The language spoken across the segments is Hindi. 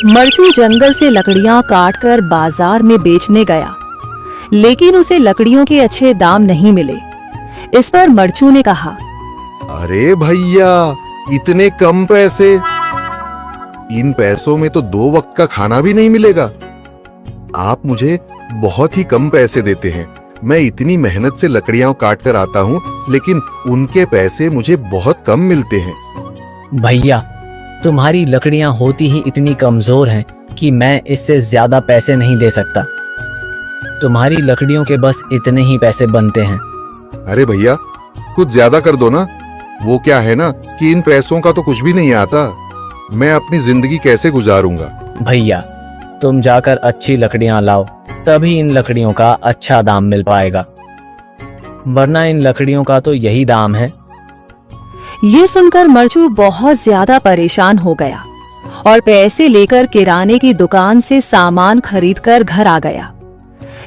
मरचू जंगल से लकड़ियां काटकर बाजार में बेचने गया, लेकिन उसे लकड़ियों के अच्छे दाम नहीं मिले। इस पर मरचू ने कहा, अरे भैया, इतने कम पैसे? इन पैसों में तो 2 वक्त का खाना भी नहीं मिलेगा। आप मुझे बहुत ही कम पैसे देते हैं। मैं इतनी मेहनत से लकड़ियां काट कर आता हूँ, लेकिन उनके पैसे मुझे बहुत कम मिलते हैं। भैया, तुम्हारी लकड़ियां होती ही इतनी कमजोर हैं कि मैं इससे ज्यादा पैसे नहीं दे सकता। तुम्हारी लकड़ियों के बस इतने ही पैसे बनते हैं। अरे भैया, कुछ ज्यादा कर दो ना। वो क्या है ना कि इन पैसों का तो कुछ भी नहीं आता। मैं अपनी जिंदगी कैसे गुजारूंगा? भैया, तुम जाकर अच्छी लकड़ियां लाओ, तभी इन लकड़ियों का अच्छा दाम मिल पाएगा, वरना इन लकड़ियों का तो यही दाम है। ये सुनकर मरचू बहुत ज्यादा परेशान हो गया और पैसे लेकर किराने की दुकान से सामान खरीदकर घर आ गया।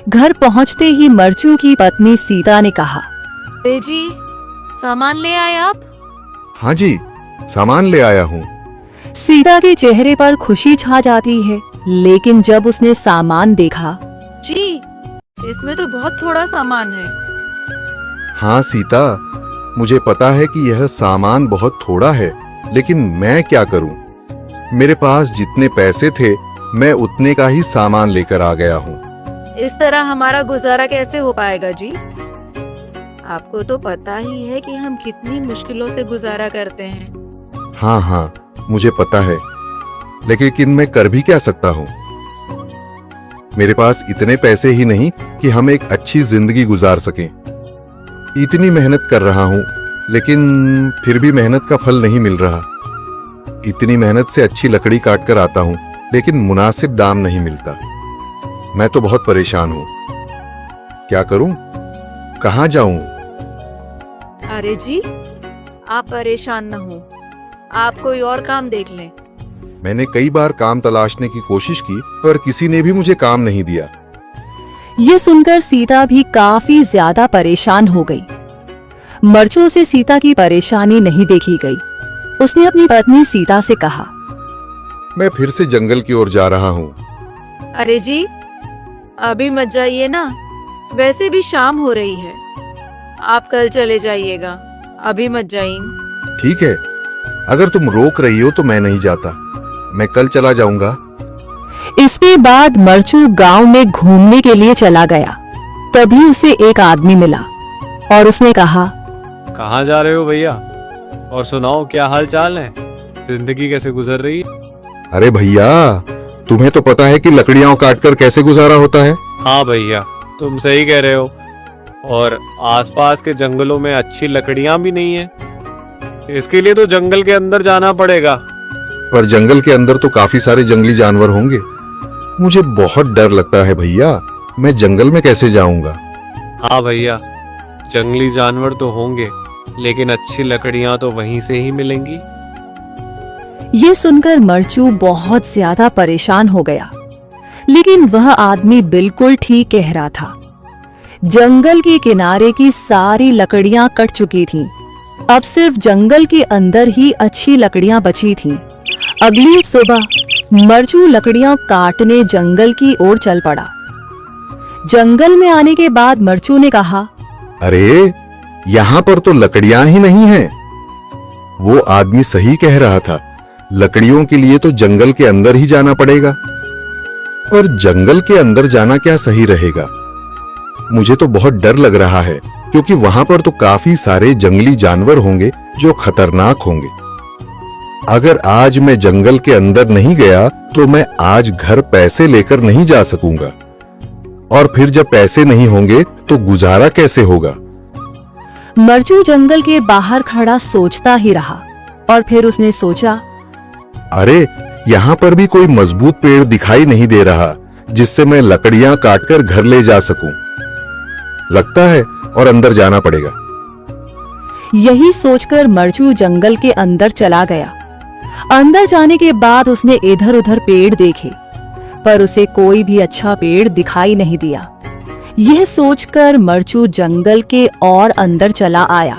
घर पहुंचते ही मरचू की पत्नी सीता ने कहा, अरे जी, सामान ले आए आप? हाँ जी, सामान ले आया हूँ। सीता के चेहरे पर खुशी छा जाती है, लेकिन जब उसने सामान देखा, जी, इसमें तो बहुत थोड़ा सामान है। हाँ सीता, मुझे पता है कि यह सामान बहुत थोड़ा है, लेकिन मैं क्या करूं? मेरे पास जितने पैसे थे, मैं उतने का ही सामान लेकर आ गया हूँ। इस तरह हमारा गुजारा कैसे हो पाएगा जी? आपको तो पता ही है कि हम कितनी मुश्किलों से गुजारा करते हैं। हाँ, मुझे पता है, लेकिन मैं कर भी क्या सकता हूँ? मेरे पास इतने पैसे ही नहीं कि हम एक अच्छी जिंदगी गुजार सकें। इतनी मेहनत कर रहा हूँ, लेकिन फिर भी मेहनत का फल नहीं मिल रहा। इतनी मेहनत से अच्छी लकड़ी काट कर आता हूँ, लेकिन मुनासिब दाम नहीं मिलता। मैं तो बहुत परेशान हूँ। क्या करूँ? कहाँ जाऊँ? अरे जी, आप परेशान न हो, आप कोई और काम देख लें। मैंने कई बार काम तलाशने की कोशिश की, पर किसी ने भी मुझे काम नहीं दिया। ये सुनकर सीता भी काफी ज्यादा परेशान हो गई। मरचू से सीता की परेशानी नहीं देखी गई। उसने अपनी पत्नी सीता से कहा, मैं फिर से जंगल की ओर जा रहा हूँ। अरे जी, अभी मत जाइए ना, वैसे भी शाम हो रही है। आप कल चले जाइएगा, अभी मत जाइए। ठीक है, अगर तुम रोक रही हो तो मैं नहीं जाता। मैं कल चला जाऊंगा। इसके बाद मरचू गांव में घूमने के लिए चला गया। तभी उसे एक आदमी मिला और उसने कहा, कहाँ जा रहे हो भैया? और सुनाओ, क्या हाल चाल है? जिंदगी कैसे गुजर रही है? अरे भैया, तुम्हें तो पता है कि लकड़ियां काटकर कैसे गुजारा होता है। हाँ भैया, तुम सही कह रहे हो। और आसपास के जंगलों में अच्छी लकड़ियां भी नहीं है। इसके लिए तो जंगल के अंदर जाना पड़ेगा। पर जंगल के अंदर तो काफी सारे जंगली जानवर होंगे। मुझे बहुत डर लगता है भैया। मैं जंगल में कैसे जाऊंगा? हाँ भैया, जंगली जानवर तो होंगे, लेकिन अच्छी लकड़ियां तो वहीं से ही मिलेंगी। ये सुनकर मरचू बहुत ज्यादा परेशान हो गया, लेकिन वह आदमी बिल्कुल ठीक कह रहा था। जंगल के किनारे की सारी लकड़ियां कट चुकी थीं। अब सिर्फ जंगल के अंदर ही अच्छी लकड़ियां बची थीं। अगली सुबह मरचू लकड़ियां काटने जंगल की ओर चल पड़ा। जंगल में आने के बाद मरचू ने कहा, अरे, यहाँ पर तो लकड़ियां ही नहीं हैं। वो आदमी सही कह रहा था। लकड़ियों के लिए तो जंगल के अंदर ही जाना पड़ेगा। और जंगल के अंदर जाना क्या सही रहेगा? मुझे तो बहुत डर लग रहा है, क्योंकि वहां पर तो काफी सारे जंगली जानवर होंगे जो खतरनाक होंगे। अगर आज मैं जंगल के अंदर नहीं गया तो मैं आज घर पैसे लेकर नहीं जा सकूंगा, और फिर जब पैसे नहीं होंगे तो गुजारा कैसे होगा? मरचू जंगल के बाहर खड़ा सोचता ही रहा और फिर उसने सोचा, अरे, यहाँ पर भी कोई मजबूत पेड़ दिखाई नहीं दे रहा जिससे मैं लकड़ियां काटकर घर ले जा सकूं। लगता है और अंदर जाना पड़ेगा। यही सोचकर मरचू जंगल के अंदर चला गया। अंदर जाने के बाद उसने इधर उधर पेड़ देखे, पर उसे कोई भी अच्छा पेड़ दिखाई नहीं दिया। यह सोचकर मरचू जंगल के और अंदर चला आया।